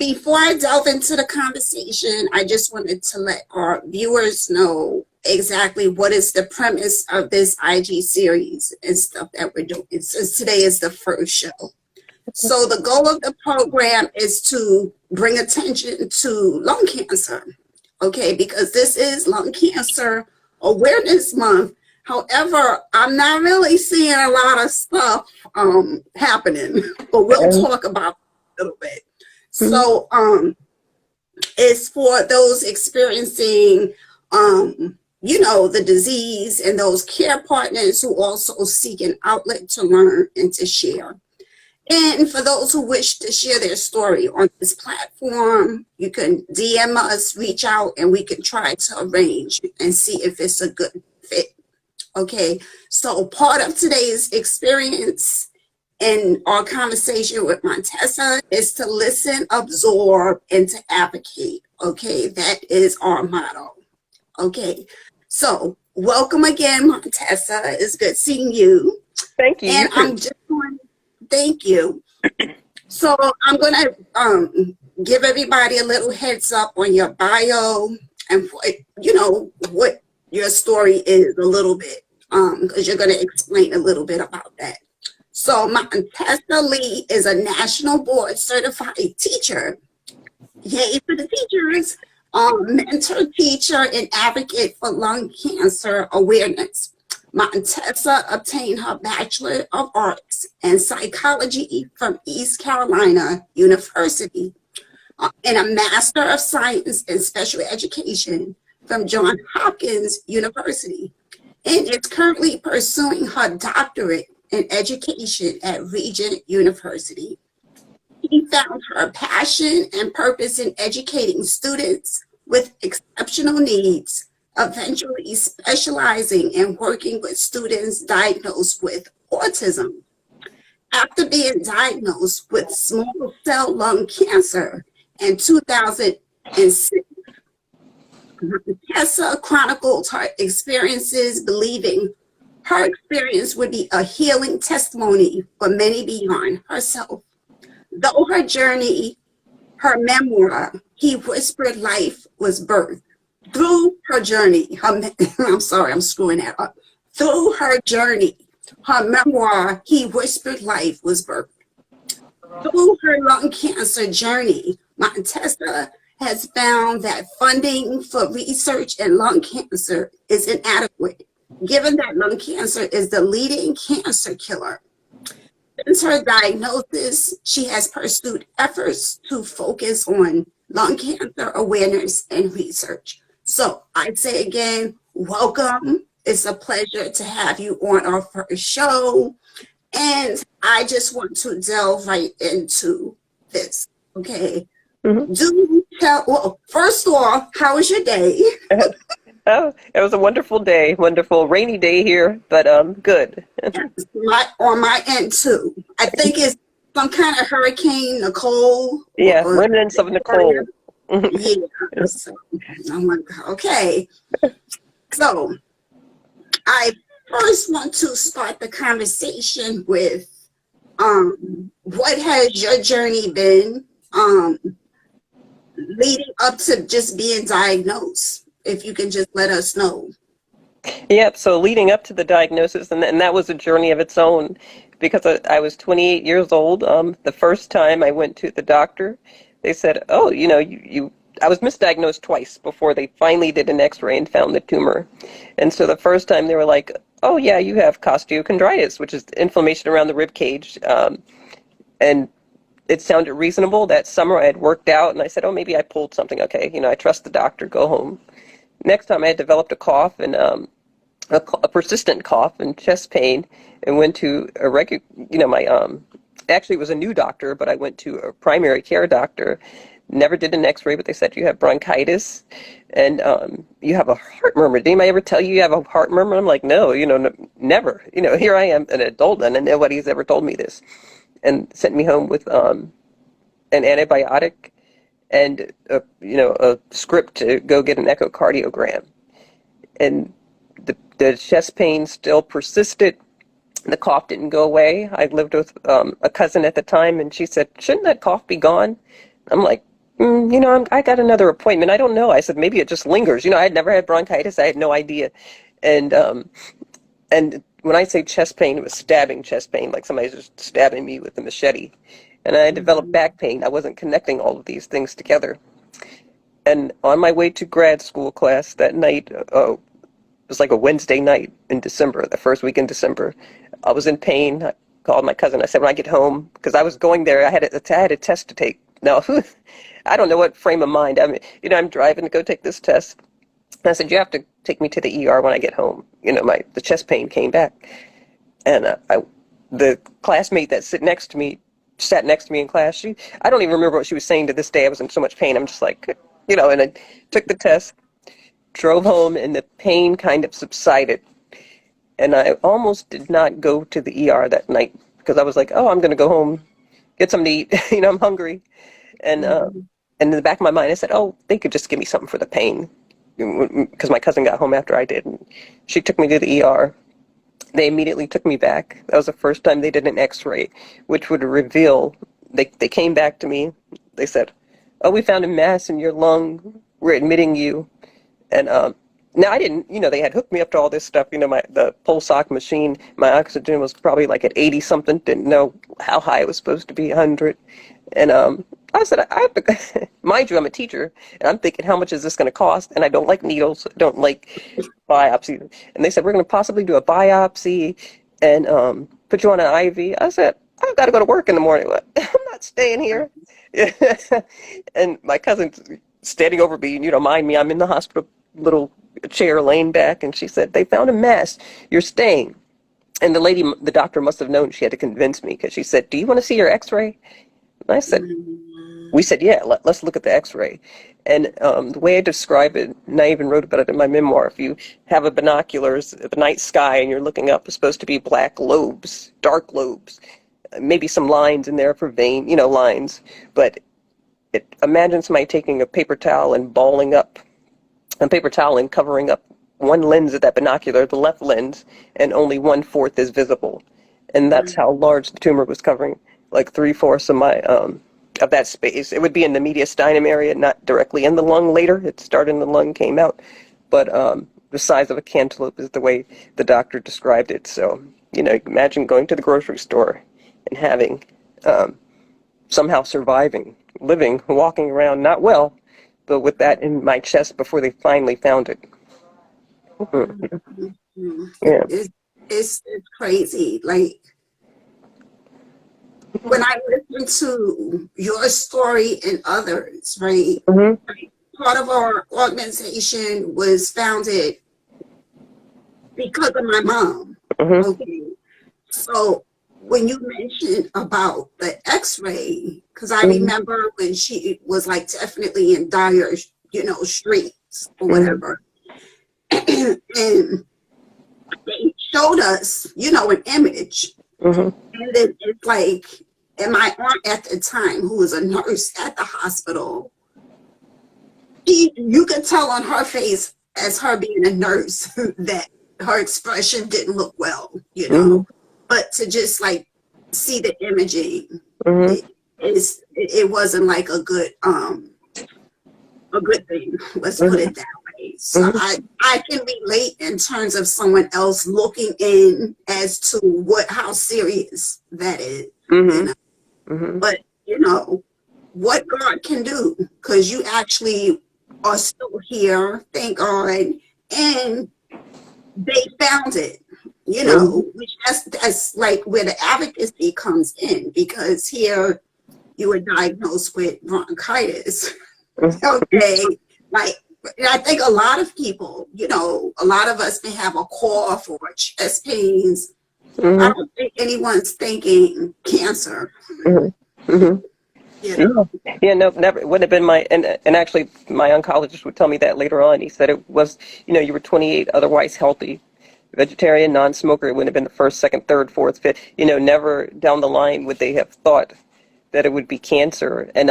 before I delve into the conversation, I just wanted to let our viewers know exactly what is the premise of this IG series and stuff that we're doing. Since today is the first show. So the goal of the program is to bring attention to lung cancer, okay, because this is Lung Cancer Awareness Month. However, I'm not really seeing a lot of stuff happening, but we'll talk about it a little bit. So it's for those experiencing, the disease, and those care partners who also seek an outlet to learn and to share. And for those who wish to share their story on this platform, you can DM us, reach out, and we can try to arrange and see if it's a good fit. Okay, so part of today's experience in our conversation with Montessa is to listen, absorb, and to advocate. Okay, that is our motto. Okay, so welcome again, Montessa. It's good seeing you. Thank you. And I'm just going. Thank you. So I'm going to give everybody a little heads up on your bio and what your story is a little bit, because you're going to explain a little bit about that. So Montessa Lee is a national board certified teacher. Yay for the teachers. Mentor, teacher, and advocate for lung cancer awareness. Montessa obtained her Bachelor of Arts in Psychology from East Carolina University and a Master of Science in Special Education from Johns Hopkins University, and is currently pursuing her doctorate in education at Regent University. She found her passion and purpose in educating students with exceptional needs, eventually specializing in working with students diagnosed with autism. After being diagnosed with small cell lung cancer in 2006, Montessa chronicled her experiences, believing her experience would be a healing testimony for many beyond herself. Though her journey, her memoir, He Whispered Life, was birthed. Through her journey, I'm sorry, I'm screwing that up. Through her journey, her memoir, He Whispered Life, was birthed. Through her lung cancer journey, Montessa has found that funding for research in lung cancer is inadequate, given that lung cancer is the leading cancer killer. Since her diagnosis, she has pursued efforts to focus on lung cancer awareness and research. So I'd say again, welcome. It's a pleasure to have you on our first show. And I just want to delve right into this, okay? Well, first off, how was your day? Oh, it was a wonderful day, wonderful rainy day here, but good. Yes, on my end too. I think it's some kind of hurricane, Nicole. Yeah, remnants of Nicole. Yeah. So, I'm like, okay. So I first want to start the conversation with what has your journey been leading up to just being diagnosed? If you can just let us know. Yep, so leading up to the diagnosis, and that was a journey of its own, because I was 28 years old. The first time I went to the doctor, they said, oh, I was misdiagnosed twice before they finally did an x-ray and found the tumor. And so the first time they were like, oh yeah, you have costochondritis, which is inflammation around the rib cage. And it sounded reasonable. That summer I had worked out and I said, oh, maybe I pulled something. Okay, I trust the doctor, go home. Next time I had developed a cough and a persistent cough and chest pain, and went to a actually it was a new doctor, but I went to a primary care doctor. Never did an x-ray, but they said you have bronchitis and you have a heart murmur. Did anybody ever tell you have a heart murmur? I'm like, no, never. Here I am, an adult, and nobody's ever told me this. And sent me home with an antibiotic and a script to go get an echocardiogram. And the chest pain still persisted. The cough didn't go away. I lived with a cousin at the time, and she said, shouldn't that cough be gone? I'm like, I got another appointment. I don't know. I said, maybe it just lingers. I had never had bronchitis. I had no idea. And and when I say chest pain, it was stabbing chest pain, like somebody's just stabbing me with a machete. And I developed Mhm. back pain. I wasn't connecting all of these things together. And on my way to grad school class that night, it was like a Wednesday night in December, the first week in December. I was in pain. I called my cousin. I said, when I get home, because I was going there, I had a test to take. Now, I don't know what frame of mind. I'm driving to go take this test. And I said, you have to take me to the ER when I get home. The chest pain came back. And the classmate that sat next to me in class, I don't even remember what she was saying to this day. I was in so much pain. I'm just like, and I took the test, drove home, and the pain kind of subsided. And I almost did not go to the ER that night because I was like, oh, I'm going to go home, get something to eat. I'm hungry. And Mhm. and in the back of my mind, I said, oh, they could just give me something for the pain because my cousin got home after I did. And she took me to the ER. They immediately took me back. That was the first time they did an x-ray, which would reveal, they came back to me. They said, oh, we found a mass in your lung. We're admitting you. And now I didn't, they had hooked me up to all this stuff. The pulse ox machine, my oxygen was probably like at 80 something. Didn't know how high it was supposed to be, 100. And I said, I have to, mind you, I'm a teacher, and I'm thinking, how much is this going to cost? And I don't like needles, I don't like biopsy. And they said, we're going to possibly do a biopsy and put you on an IV. I said, I've got to go to work in the morning. I'm not staying here. And my cousin's standing over me, and mind me, I'm in the hospital, little chair laying back, and she said, they found a mass. You're staying. And the doctor must have known she had to convince me because she said, do you want to see your x-ray? And I said, we said, yeah, let's look at the x-ray. And the way I describe it, and I even wrote about it in my memoir, if you have a binoculars, the night sky, and you're looking up, it's supposed to be black lobes, dark lobes, maybe some lines in there for vein, lines. But imagine somebody taking a paper towel and balling up a paper towel and covering up one lens of that binocular, the left lens, and only 1/4 is visible. And that's how large the tumor was covering, like 3/4 of my of that space. It would be in the mediastinum area, not directly in the lung later. It started in the lung, came out, but the size of a cantaloupe is the way the doctor described it. So, imagine going to the grocery store and having somehow surviving, living, walking around, not well, but with that in my chest before they finally found it. Mhm. Mhm. Yeah. It's crazy. Like when I listen to your story and others, right? Hmm. Part of our organization was founded because of my mom. Hmm. Okay. So when you mentioned about the x-ray, because I Hmm. remember when she was like definitely in dire, streets or Hmm. whatever. And they showed us, an image. Hmm. And then it's like, and my aunt at the time, who was a nurse at the hospital, you could tell on her face as her being a nurse that her expression didn't look well, Hmm. But to just like see the imaging, Hmm. it wasn't like a good thing. Let's put Hmm. it that way. So Hmm. I can relate in terms of someone else looking in as to how serious that is, you Hmm. know. Hmm. But what God can do, because you actually are still here, thank God, and they found it. Which that's like where the advocacy comes in, because here you were diagnosed with bronchitis. Okay, like I think a lot of people, a lot of us may have a cough or chest pains. I Hmm. don't think anyone's thinking cancer, Hmm. Hmm. you Yeah. know. Yeah, no, never. It wouldn't have been and actually my oncologist would tell me that later on. He said it was, you were 28, otherwise healthy, vegetarian, non-smoker. It wouldn't have been the first, second, third, fourth, fifth. Never down the line would they have thought that it would be cancer. And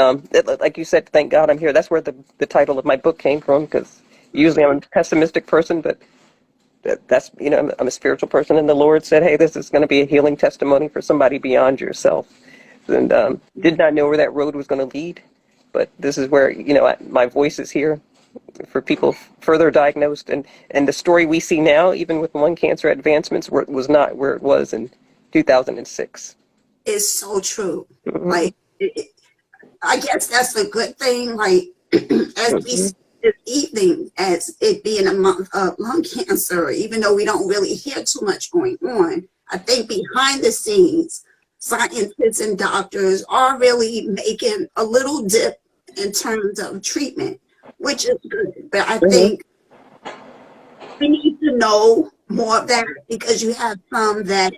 like you said, thank God I'm here. That's where the title of my book came from, because usually I'm a pessimistic person, but that's, I'm a spiritual person, and the Lord said, hey, this is going to be a healing testimony for somebody beyond yourself. And did not know where that road was going to lead, but this is where, my voice is here for people further diagnosed. And the story we see now, even with lung cancer advancements, was not where it was in 2006. It's so true. Mm-hmm. Like, I guess that's a good thing. Like, as we Mm-hmm. see this evening, as it being a month of lung cancer, even though we don't really hear too much going on, I think behind the scenes, scientists and doctors are really making a little dip in terms of treatment, which is good. But I Mm-hmm. think we need to know more of that, because you have some that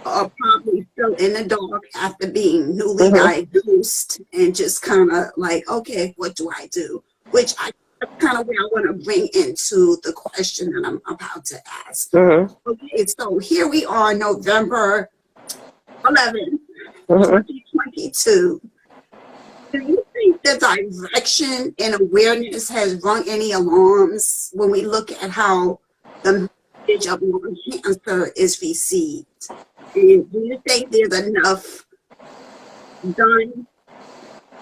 are probably still in the dark after being newly Mm-hmm. diagnosed and just kind of like, okay, what do I do? Which that's kind of where I want to bring into the question that I'm about to ask. Mm-hmm. Okay, so here we are, November 11th, Mm-hmm. 2022. Do you think the direction and awareness has rung any alarms when we look at how the message of lung cancer is received? And do you think there's enough done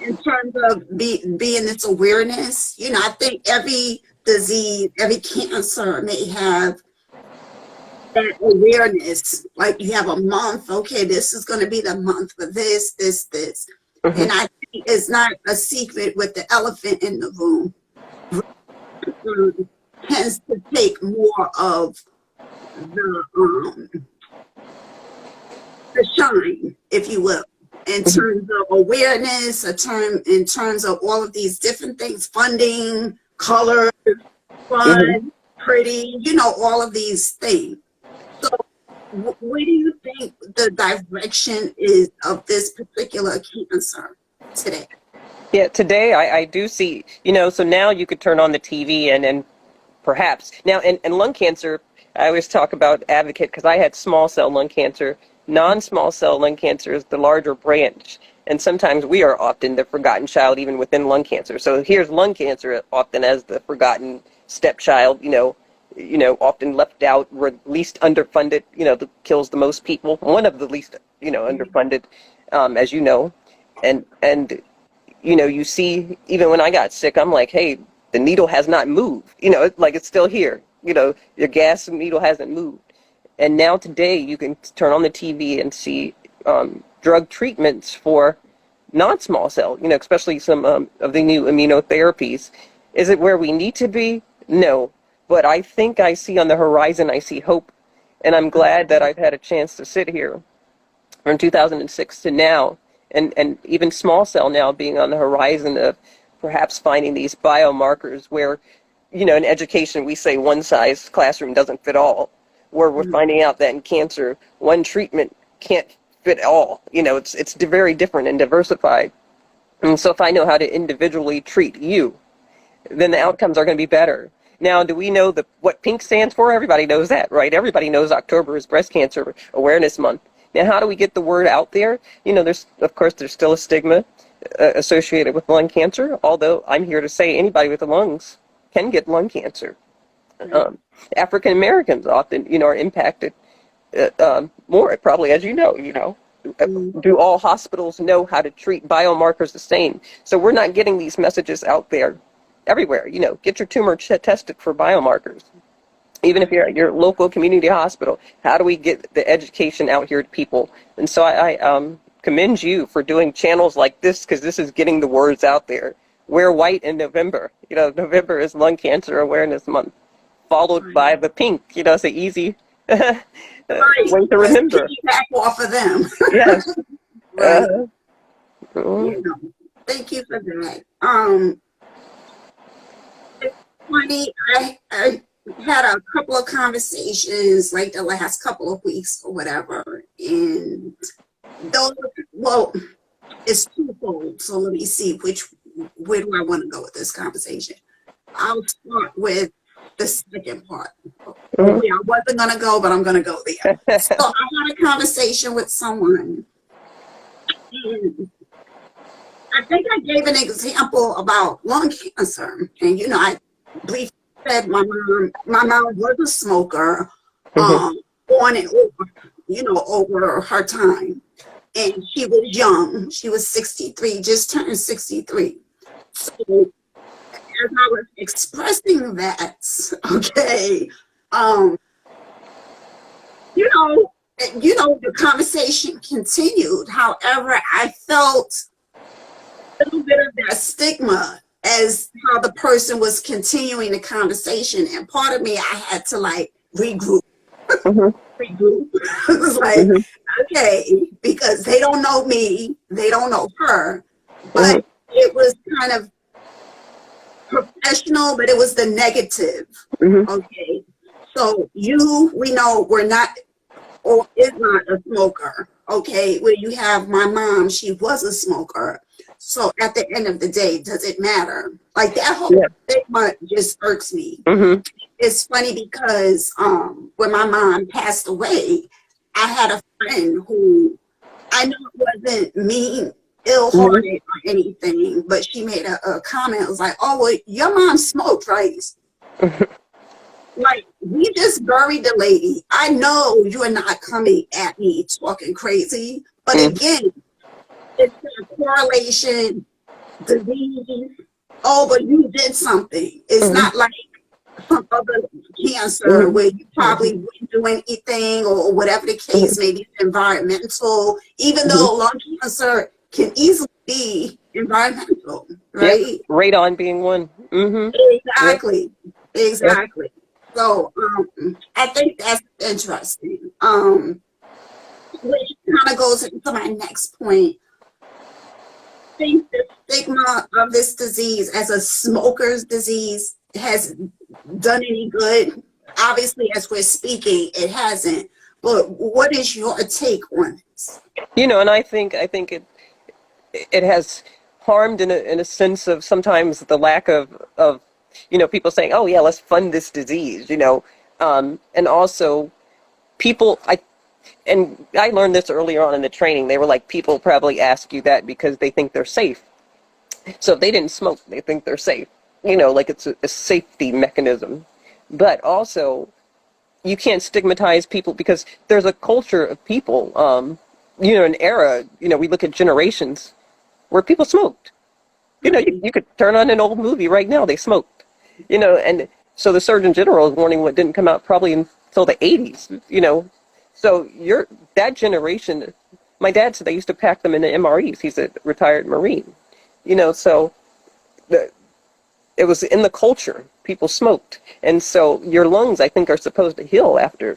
in terms of being this awareness? I think every disease, every cancer may have that awareness. Like, you have a month, okay, this is going to be the month for this, this, this. Mm-hmm. And I think it's not a secret with the elephant in the room. Tends to take more of the shine, if you will, in terms of awareness, in terms of all of these different things, funding, color, Mm-hmm. fun, pretty, all of these things. So where do you think the direction is of this particular cancer today? Yeah, today I do see, so now you could turn on the TV and perhaps. Now, and lung cancer, I always talk about advocate because I had small cell lung cancer. Non-small cell lung cancer is the larger branch. And sometimes we are often the forgotten child even within lung cancer. So here's lung cancer often as the forgotten stepchild, often left out, least underfunded, that kills the most people. One of the least, underfunded, as you know. And you see, even when I got sick, I'm like, hey, the needle has not moved. It's like it's still here. Your gas needle hasn't moved. And now today, you can turn on the TV and see drug treatments for non-small cell, especially some of the new immunotherapies. Is it where we need to be? No. But I think I see on the horizon, I see hope. And I'm glad that I've had a chance to sit here from 2006 to now, and even small cell now being on the horizon of perhaps finding these biomarkers where, in education we say one size classroom doesn't fit all, where we're finding out that in cancer, one treatment can't fit all. It's very different and diversified. And so if I know how to individually treat you, then the outcomes are going to be better. Now, do we know what PINK stands for? Everybody knows that, right? Everybody knows October is Breast Cancer Awareness Month. Now, how do we get the word out there? There's still a stigma associated with lung cancer, although I'm here to say anybody with the lungs can get lung cancer. Um, African Americans often, are impacted more, probably, as you know. Do all hospitals know how to treat biomarkers the same? So we're not getting these messages out there everywhere. Get your tumor tested for biomarkers. Even if you're at your local community hospital, how do we get the education out here to people? And so I commend you for doing channels like this, because this is getting the words out there. Wear white in November. November is Lung Cancer Awareness Month, followed by the pink. It's an easy Right. way to Let's remember. piggyback off of them. Yes. Right. Mm, Thank you for that. It's funny. I had a couple of conversations like the last couple of weeks or whatever, and those, well, it's twofold. So let me see where do I want to go with this conversation. I'll start with the second part. mm, Where I wasn't gonna go, but I'm gonna go there. So I had a conversation with someone, and I think I gave an example about lung cancer. And I briefly said my mom was a smoker, mhm, on and over her time. And she was young. She was 63, just turned 63. So as I was expressing that, okay, um, you know, the conversation continued. However, I felt a little bit of that stigma as how the person was continuing the conversation, and part of me, I had to like regroup. Mhm. Regroup. It was like, Mhm. okay, because they don't know me, they don't know her, but Mhm. it was kind of professional, but it was the negative. Mhm. Okay, so you, we know, we're not or is not a smoker. Okay, where you have my mom, she was a smoker. So at the end of the day, does it matter? Like that whole Yeah. stigma just irks me. Mhm. It's funny because when my mom passed away, I had a friend who I know it wasn't mean, Mhm. ill-hearted or anything, but she made a comment. It was like, "Oh, well, your mom smoked, right?" Like, we just buried the lady. I know you are not coming at me talking crazy, but Mhm. again, it's a correlation, disease. Oh, but you did something. It's Mhm. not like some other cancer Mhm. where you probably wouldn't do anything or whatever the Mhm. case may be, environmental, even Mhm. though lung cancer can easily be environmental, Yep. right? Radon being one. Mhm. Yep. Exactly. Yep. Exactly. So I think that's interesting. Which kind of goes into my next point. I think the stigma of this disease as a smoker's disease has done any good. Obviously, as we're speaking, it hasn't. But what is your take on this? And I think it has harmed in a sense of sometimes the lack of people saying, oh yeah, let's fund this disease, and also people I learned this earlier on in the training. They were like, people probably ask you that because they think they're safe. So if they didn't smoke, they think they're safe. Like it's a safety mechanism. But also, you can't stigmatize people because there's a culture of people, an era, we look at generations where people smoked. Right. You could turn on an old movie right now, they smoked. And so the Surgeon General is warning what didn't come out probably until the 80s. So that generation, my dad said they used to pack them in the MREs. He's a retired Marine. So the, it was in the culture. People smoked. And so your lungs, I think, are supposed to heal after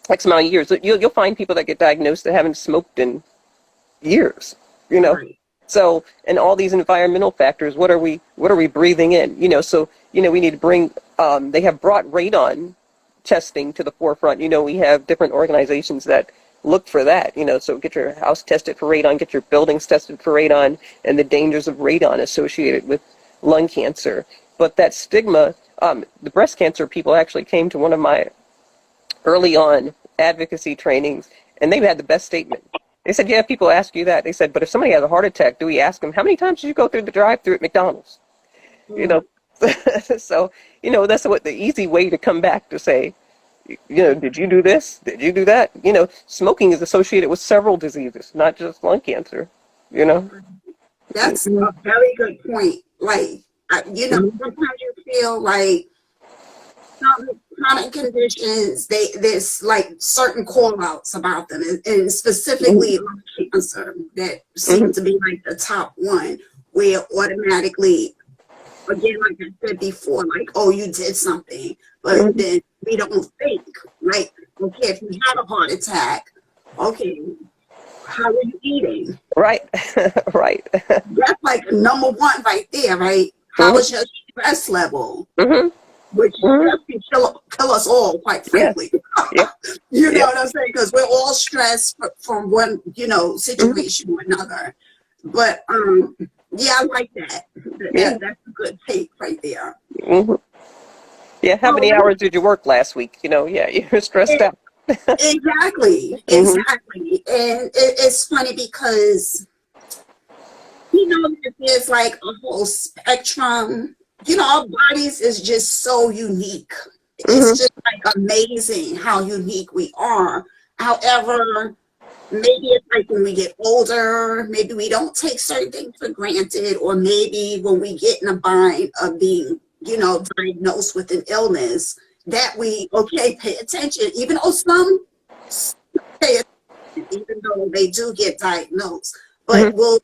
X amount of years. You'll find people that get diagnosed that haven't smoked in years, you know. Right. So, and all these environmental factors, what are we breathing in? So, we need to bring, they have brought radon testing to the forefront. We have different organizations that look for that, so get your house tested for radon, get your buildings tested for radon and the dangers of radon associated with lung cancer. But that stigma, the breast cancer people actually came to one of my early on advocacy trainings, and they had the best statement. They said, yeah, people ask you that. They said, but if somebody has a heart attack, do we ask them, how many times did you go through the drive-through at McDonald's? You Mm. know, so, that's what the easy way to come back to say, did you do this? Did you do that? Smoking is associated with several diseases, not just lung cancer, you know? That's Mhm. a very good point. Like, Mhm. sometimes you feel like some chronic conditions, there's like certain call outs about them, and Mhm. specifically lung cancer that seem Mhm. to be like the top one, where automatically, again, like I said before, like, oh, you did something, but Mhm. then we don't think, like, okay, if you had a heart attack, okay, how are you eating? Right, right. That's like number one right there, right? How Mhm. is your stress level? Mhm. Which Mhm. stress can kill us all, quite frankly. Yes. Yep. You know Yep. what I'm saying? Because we're all stressed from one, Mhm. situation or another. But yeah, I like that. Yeah. That's a good take right there. Mhm. Yeah, how So many hours did you work last week? Yeah, you're stressed out. exactly, Hmm. exactly. And it's funny because that there's like a whole spectrum. Our bodies is just so unique. It's Hmm. just like amazing how unique we are. However, maybe it's like when we get older, maybe we don't take certain things for granted, or maybe when we get in a bind of being, diagnosed with an illness, that we, okay, pay attention, even though some pay attention, even though they do get diagnosed, but Mm-hmm. we'll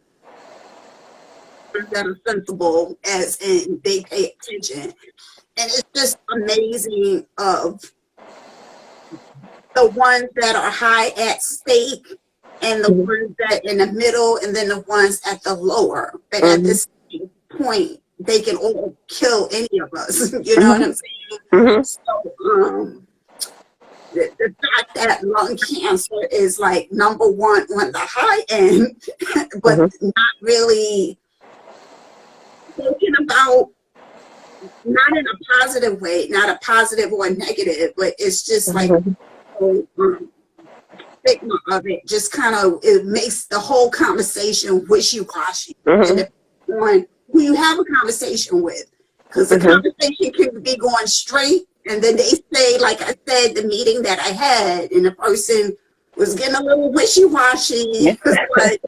that are sensible as in they pay attention. And it's just amazing of the ones that are high at stake and the ones that in the middle and then the ones at the lower. But at Mm-hmm. this point, they can all kill any of us. You know what Mm-hmm. I'm saying? Mm-hmm. So the fact that lung cancer is like number one on the high end, but Mm-hmm. not really spoken about, not in a positive way, not a positive or a negative, but it's just like Mm-hmm. stigma of it just kind of, it makes the whole conversation wishy-washy and Mm-hmm. depending on who you have a conversation with, because the Mm-hmm. conversation can be going straight and then they say, like I said, the meeting that I had and the person was getting a little wishy-washy. Yeah. It's like,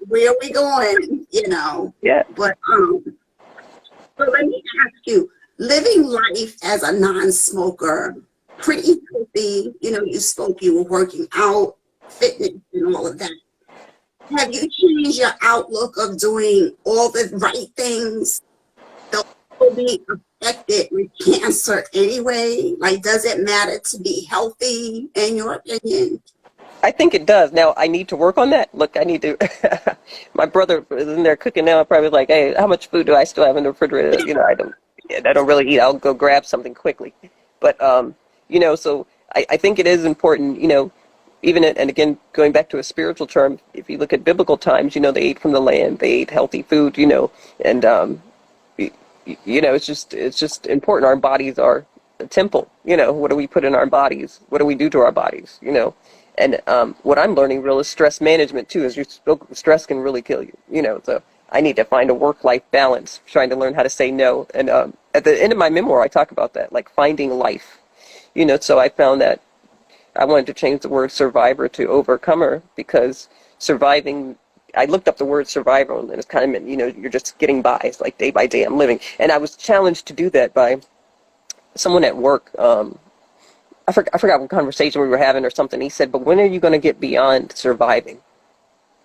where are we going, Yeah. but so let me ask you, living life as a non-smoker, pretty healthy, you were working out, fitness, and all of that. Have you changed your outlook of doing all the right things, though you'll be affected with cancer anyway? Like, does it matter to be healthy, in your opinion? I think it does. Now I need to work on that. Look, I need to. My brother is in there cooking now. I'm probably like, hey, how much food do I still have in the refrigerator? I don't really eat. I'll go grab something quickly. But so I think it is important. Even and again, going back to a spiritual term, if you look at biblical times, they ate from the land, they ate healthy food, and it's just important. Our bodies are a temple. What do we put in our bodies? What do we do to our bodies? And what I'm learning real is stress management too. As you spoke, stress can really kill you. So I need to find a work-life balance, trying to learn how to say no. And at the end of my memoir, I talk about that, like finding life. So I found that I wanted to change the word survivor to overcomer because surviving. I looked up the word survival, and it's kind of meant, you're just getting by. It's like day by day I'm living. And I was challenged to do that by someone at work. I forgot what conversation we were having or something. He said, but when are you going to get beyond surviving,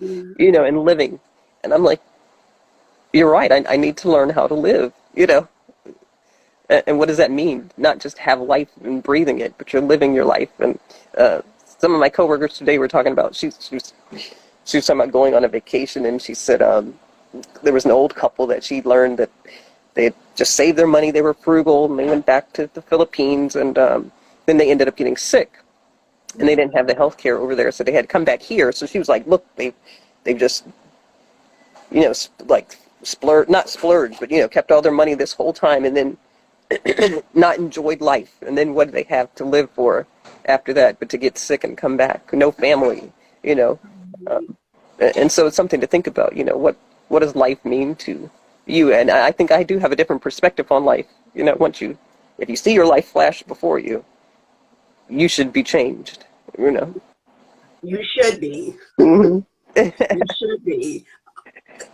Mm. and living? And I'm like, you're right. I need to learn how to live, And what does that mean? Not just have life and breathing it, but you're living your life. And some of my coworkers today were talking about, she was talking about going on a vacation, and she said there was an old couple that she learned that they had just saved their money, they were frugal, and they went back to the Philippines, and then they ended up getting sick, and they didn't have the health care over there, so they had to come back here. So she was like, look, they've just, like not splurged, but, kept all their money this whole time, and then not enjoyed life. And then what do they have to live for after that but to get sick and come back? No family, you know. And so it's something to think about, what does life mean to you? And I think I do have a different perspective on life. If you see your life flash before you, you should be changed, You should be. hmm You should be.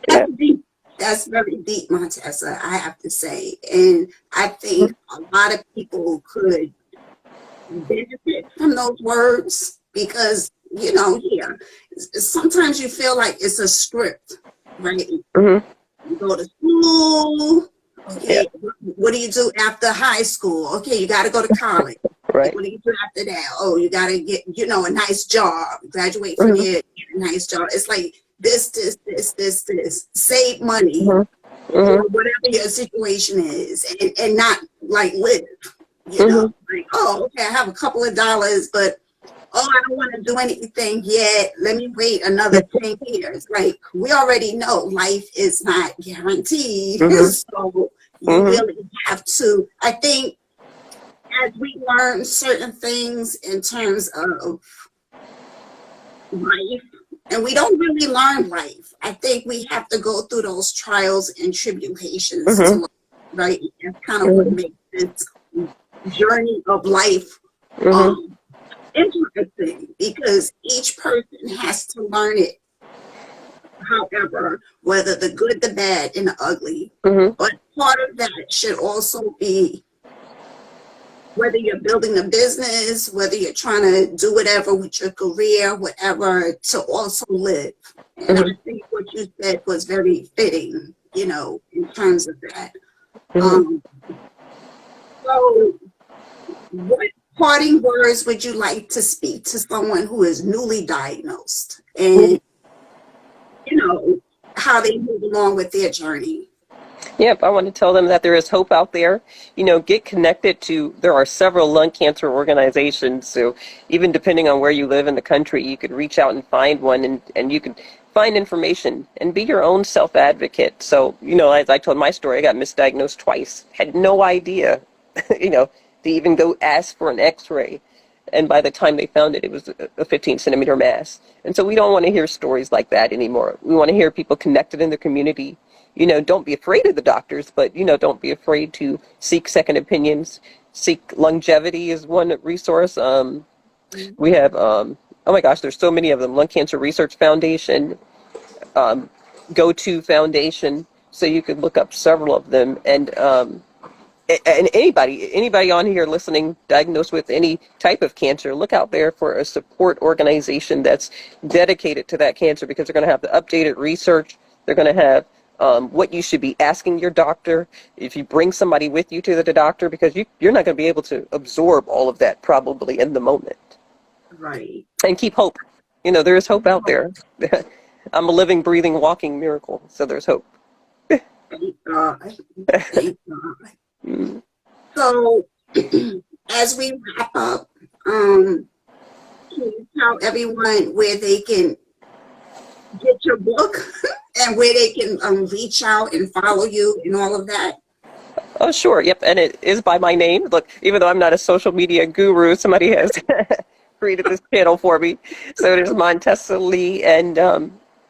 Yeah. That's deep. That's very deep, Montessa, I have to say. And I think a lot of people could benefit from those words because, yeah, sometimes you feel like it's a script, right? hmm You go to school, Yeah. okay, what do you do after high school? Okay, you got to go to college. Right. What do you do after that? Oh, you got to get, a nice job, graduate from hmm here, get a nice job. It's like this, save money hmm hmm or whatever your situation is, and not like live, hmm like, oh, okay, I have a couple of dollars, but oh, I don't want to do anything yet. Let me wait another 10 years. Like, we already know life is not guaranteed. hmm So you hmm really have to, I think, as we learn certain things in terms of life, and we don't really learn life. I think we have to go through those trials and tribulations to hmm learn, right? That's kind of what hmm makes this journey of life hmm um, interesting because each person has to learn it. However, whether the good, the bad, and the ugly, Hmm. but part of that should also be whether you're building a business, whether you're trying to do whatever with your career, whatever, to also live. And I Hmm. think what you said was very fitting, in terms of that. Hmm. Um, so, what parting words would you like to speak to someone who is newly diagnosed and, how they move along with their journey? Yep, I want to tell them that there is hope out there. Get connected to, there are several lung cancer organizations. So even depending on where you live in the country, you could reach out and find one, and you could find information and be your own self advocate. So, as I told my story, I got misdiagnosed twice, had no idea, to even go ask for an x ray. And by the time they found it, it was a 15 centimeter mass. And so we don't want to hear stories like that anymore. We want to hear people connected in the community. Don't be afraid of the doctors, but, don't be afraid to seek second opinions. Seek longevity is one resource. We have, oh my gosh, there's so many of them. Lung Cancer Research Foundation, Go To Foundation. So you could look up several of them. And anybody on here listening diagnosed with any type of cancer, look out there for a support organization that's dedicated to that cancer, because they're going to have the updated research. They're going to have what you should be asking your doctor if you bring somebody with you to the doctor, because you're not going to be able to absorb all of that probably in the moment. Right. And keep hope. There is hope out there. I'm a living, breathing, walking miracle, so there's hope. Thank God. Thank God. So, as we wrap up, can you tell everyone where they can get your book and where they can reach out and follow you and all of that? Oh, sure. Yep. And it is by my name. Look, even though I'm not a social media guru, somebody has created this channel for me. So it is Montessa Lee. And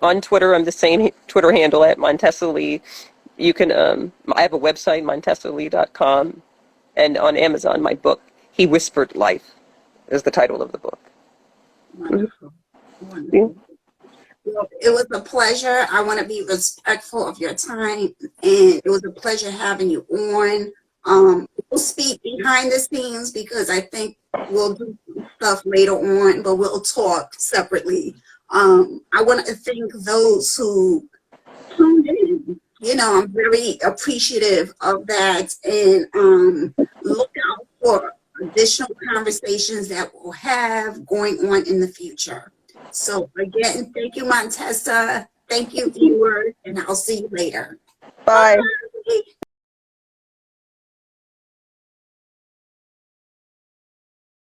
on Twitter, I'm the same Twitter handle at Montessa Lee. You can, I have a website, montessalee.com. And on Amazon, my book, He Whispered Life, is the title of the book. Wonderful. Mhm. Wonderful. Well, it was a pleasure. I want to be respectful of your time, and it was a pleasure having you on. We'll speak behind the scenes because I think we'll do stuff later on, but we'll talk separately. I want to thank those who tuned in. I'm very appreciative of that, and look out for additional conversations that we'll have going on in the future. So again, thank you, Montessa. Thank you, viewers, and I'll see you later. Bye. Bye.